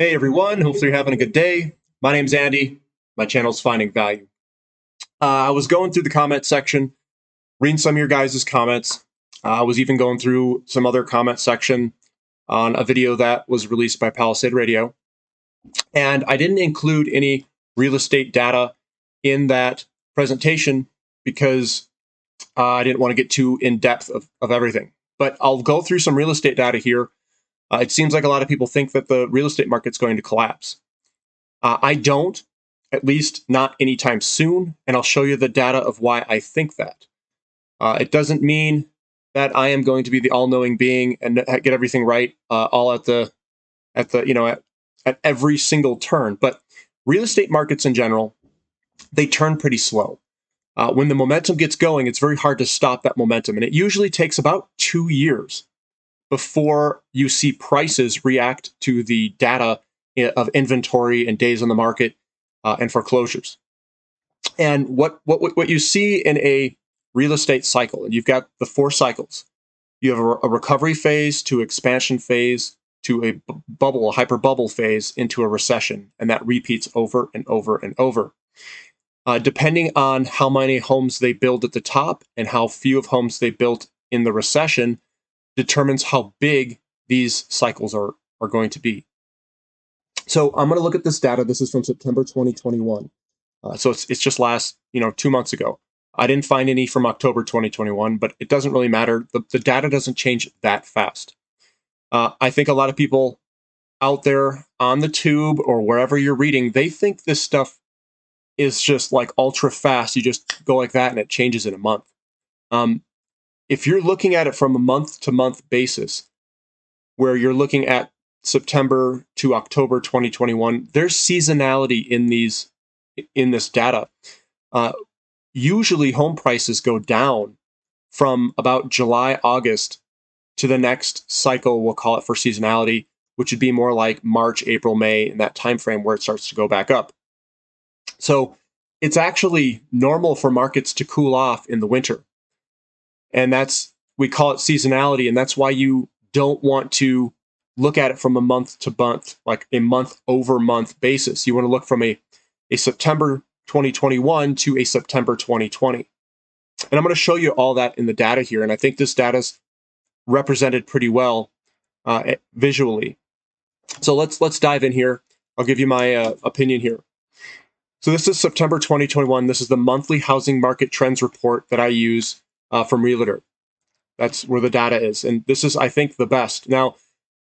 Hey everyone, hopefully you're having a good day. My name's Andy. My channel's Finding Value. I was going through the comment section, reading some of your guys' comments. I was even going through some other comment section on a video that was released by Palisade Radio. And I didn't include any real estate data in that presentation because I didn't want to get too in depth of everything. But I'll go through some real estate data here. It seems like a lot of people think that the real estate market's going to collapse. I don't, at least not anytime soon, and I'll show you the data of why I think that. It doesn't mean that I am going to be the all-knowing being and get everything right all at every single turn. But real estate markets in general, they turn pretty slow. When the momentum gets going, it's very hard to stop that momentum, and it usually takes about 2 years before you see prices react to the data of inventory and days on the market and foreclosures. And what you see in a real estate cycle, and you've got the 4 cycles. You have a recovery phase to expansion phase to a bubble, a hyper bubble phase into a recession, and that repeats over and over and over. Depending on how many homes they build at the top and how few of homes they built in the recession, determines how big these cycles are going to be. So I'm going to look at this data. This is from September 2021. So it's just last 2 months ago. I didn't find any from October 2021, but it doesn't really matter. The data doesn't change that fast. I think a lot of people out there on the tube or wherever you're reading, they think this stuff is just like ultra fast. You just go like that and it changes in a month. If you're looking at it from a month-to-month basis, where you're looking at September to October 2021, there's seasonality in this data. Usually home prices go down from about July, August to the next cycle, we'll call it for seasonality, which would be more like March, April, May, in that time frame where it starts to go back up. So it's actually normal for markets to cool off in the winter. And we call it seasonality, and that's why you don't want to look at it from a month to month, like a month over month basis. You want to look from a September 2021 to a September 2020. And I'm going to show you all that in the data here. And I think this data is represented pretty well visually. So let's dive in here. I'll give you my opinion here. So this is September 2021. This is the monthly housing market trends report that I use from Realtor. That's where the data is. And this is, I think, the best. Now,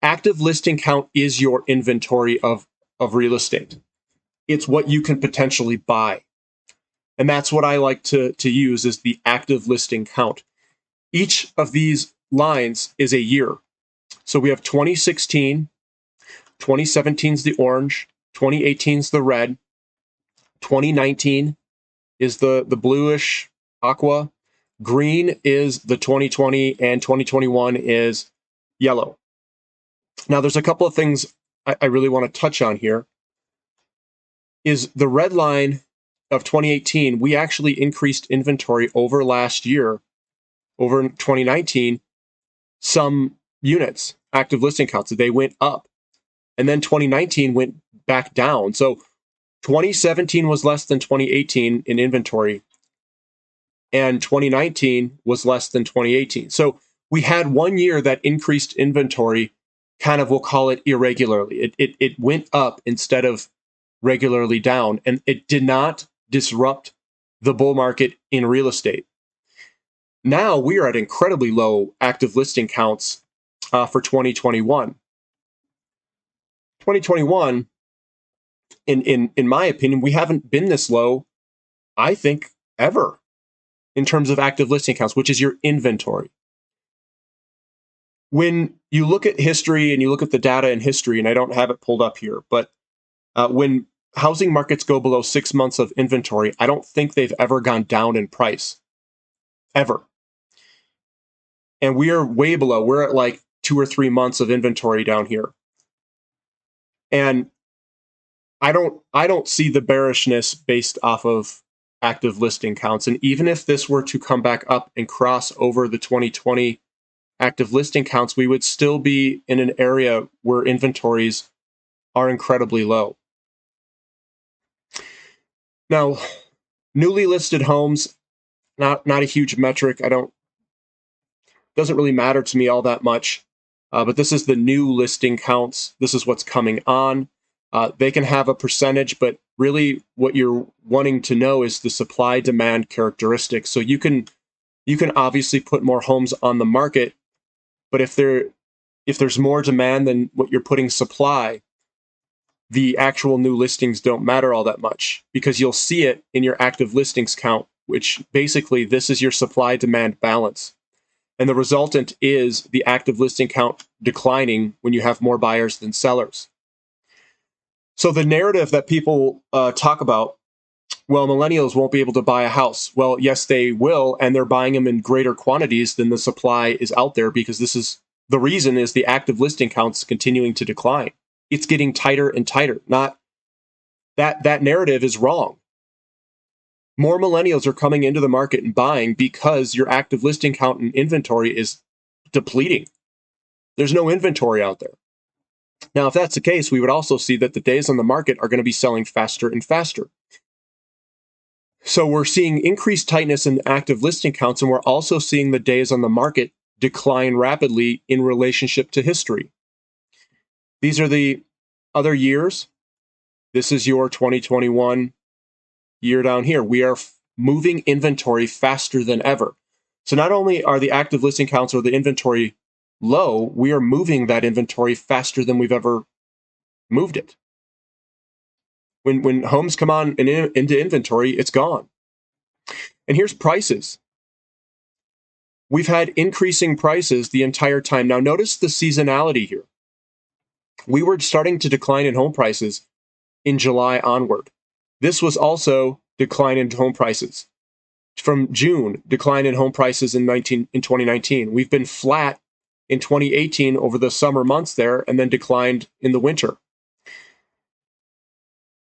active listing count is your inventory of real estate. It's what you can potentially buy. And that's what I like to use is the active listing count. Each of these lines is a year. So we have 2016, 2017 is the orange, 2018 is the red, 2019 is the bluish aqua, green is the 2020, and 2021 is yellow. Now, there's a couple of things I really want to touch on here. Is the red line of 2018, we actually increased inventory over last year, over in 2019, some units, active listing counts, they went up. And then 2019 went back down. So 2017 was less than 2018 in inventory, and 2019 was less than 2018. So we had 1 year that increased inventory, kind of, we'll call it irregularly. It went up instead of regularly down, and it did not disrupt the bull market in real estate. Now we are at incredibly low active listing counts for 2021. 2021, in my opinion, we haven't been this low, I think, ever in terms of active listing counts, which is your inventory. When you look at history and you look at the data in history, and I don't have it pulled up here, but when housing markets go below 6 months of inventory, I don't think they've ever gone down in price, ever. And we are way below. We're at like 2 or 3 months of inventory down here. And I don't see the bearishness based off of active listing counts. And even if this were to come back up and cross over the 2020 active listing counts, we would still be in an area where inventories are incredibly low. Now, newly listed homes, not a huge metric. Doesn't really matter to me all that much. But this is the new listing counts. This is what's coming on. They can have a percentage, but really what you're wanting to know is the supply demand characteristics. So you can obviously put more homes on the market, but if there's more demand than what you're putting supply, the actual new listings don't matter all that much, because you'll see it in your active listings count, which basically this is your supply demand balance. And the resultant is the active listing count declining when you have more buyers than sellers. So the narrative that people talk about, well, millennials won't be able to buy a house. Well, yes, they will, and they're buying them in greater quantities than the supply is out there, because the reason is the active listing counts continuing to decline. It's getting tighter and tighter. Not that narrative is wrong. More millennials are coming into the market and buying because your active listing count and inventory is depleting. There's no inventory out there. Now, if that's the case, we would also see that the days on the market are going to be selling faster and faster. So we're seeing increased tightness in active listing counts, and we're also seeing the days on the market decline rapidly in relationship to history. These are the other years. This is your 2021 year down here. We are moving inventory faster than ever. So not only are the active listing counts or the inventory low, we are moving that inventory faster than we've ever moved it. When homes come on into inventory, it's gone. And here's prices. We've had increasing prices the entire time. Now notice the seasonality here. We were starting to decline in home prices in July onward. This was also decline in home prices. From June, decline in home prices in 2019. We've been flat in 2018 over the summer months there, and then declined in the winter.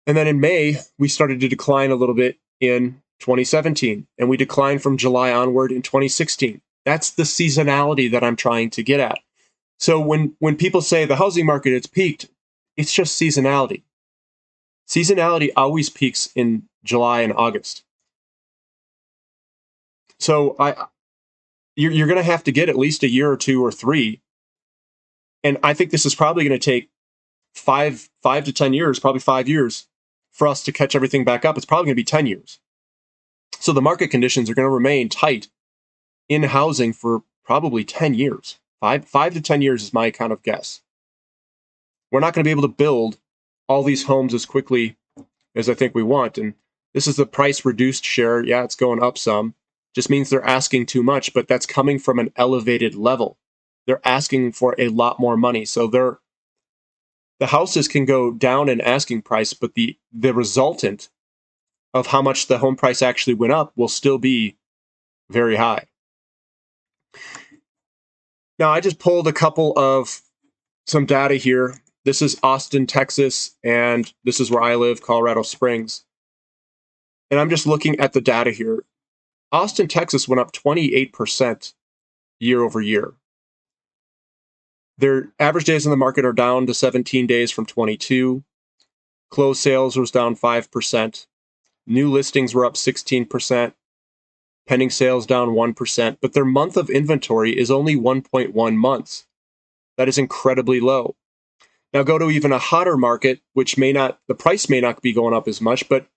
And then in May, we started to decline a little bit in 2017, and we declined from July onward in 2016. That's the seasonality that I'm trying to get at. So when people say the housing market has peaked, it's just seasonality. Seasonality always peaks in July and August. So you're going to have to get at least a year or 2 or 3. And I think this is probably going to take 5 to 10 years, probably 5 years for us to catch everything back up. It's probably going to be 10 years. So the market conditions are going to remain tight in housing for probably 10 years. 5 to 10 years is my kind of guess. We're not going to be able to build all these homes as quickly as I think we want. And this is the price reduced share. Yeah, it's going up some. Just means they're asking too much, but that's coming from an elevated level. They're asking for a lot more money. So the houses can go down in asking price, but the resultant of how much the home price actually went up will still be very high. Now, I just pulled a couple of some data here. This is Austin, Texas, and this is where I live, Colorado Springs. And I'm just looking at the data here. Austin, Texas went up 28% year over year. Their average days in the market are down to 17 days from 22. Closed sales was down 5%. New listings were up 16%. Pending sales down 1%. But their month of inventory is only 1.1 months. That is incredibly low. Now go to even a hotter market, which the price may not be going up as much, but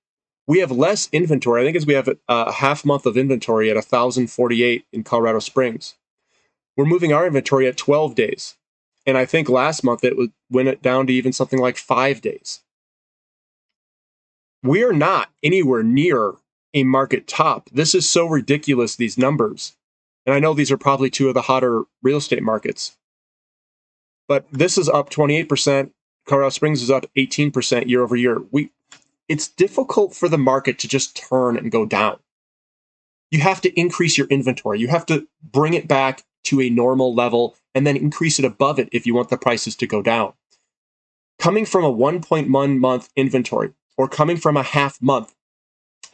we have less inventory. I think as we have a half month of inventory at 1,048 in Colorado Springs. We're moving our inventory at 12 days. And I think last month went down to even something like 5 days. We are not anywhere near a market top. This is so ridiculous, these numbers. And I know these are probably 2 of the hotter real estate markets. But this is up 28%. Colorado Springs is up 18% year over year. It's difficult for the market to just turn and go down. You have to increase your inventory. You have to bring it back to a normal level and then increase it above it if you want the prices to go down. Coming from a 1.1 month inventory or coming from a half month,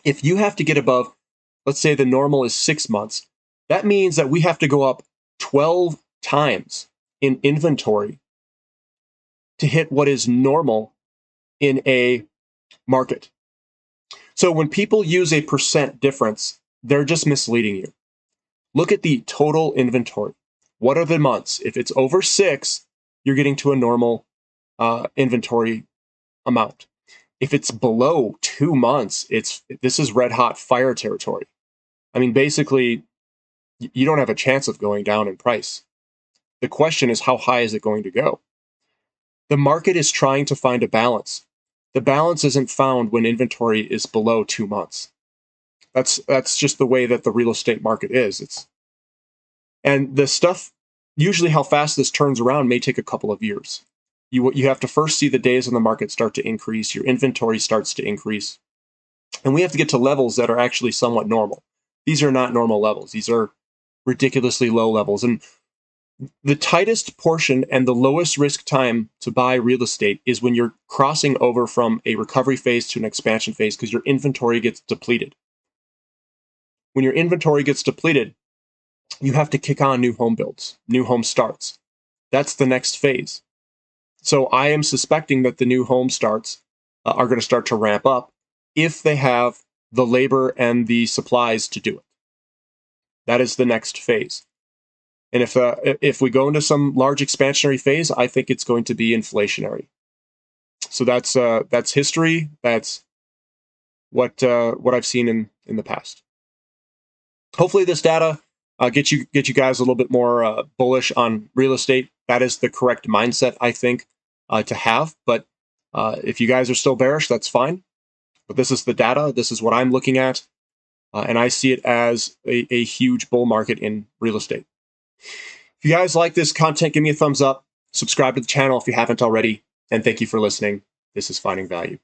if you have to get above, let's say the normal is 6 months, that means that we have to go up 12 times in inventory to hit what is normal in a market. So when people use a percent difference, they're just misleading you. Look at the total inventory. What are the months? If it's over 6, you're getting to a normal inventory amount. If it's below 2 months, this is red hot fire territory. I mean, basically, you don't have a chance of going down in price. The question is, how high is it going to go? The market is trying to find a balance. The balance isn't found when inventory is below 2 months. That's just the way that the real estate market is. And the stuff, usually how fast this turns around may take a couple of years. You have to first see the days on the market start to increase, your inventory starts to increase, and we have to get to levels that are actually somewhat normal. These are not normal levels. These are ridiculously low levels. And the tightest portion and the lowest risk time to buy real estate is when you're crossing over from a recovery phase to an expansion phase because your inventory gets depleted. When your inventory gets depleted, you have to kick on new home builds, new home starts. That's the next phase. So I am suspecting that the new home starts are going to start to ramp up if they have the labor and the supplies to do it. That is the next phase. And if we go into some large expansionary phase, I think it's going to be inflationary. So that's history. That's what I've seen in the past. Hopefully, this data get you guys a little bit more bullish on real estate. That is the correct mindset, I think, to have. But if you guys are still bearish, that's fine. But this is the data. This is what I'm looking at, and I see it as a huge bull market in real estate. If you guys like this content, give me a thumbs up. Subscribe to the channel if you haven't already. And thank you for listening. This is Finding Value.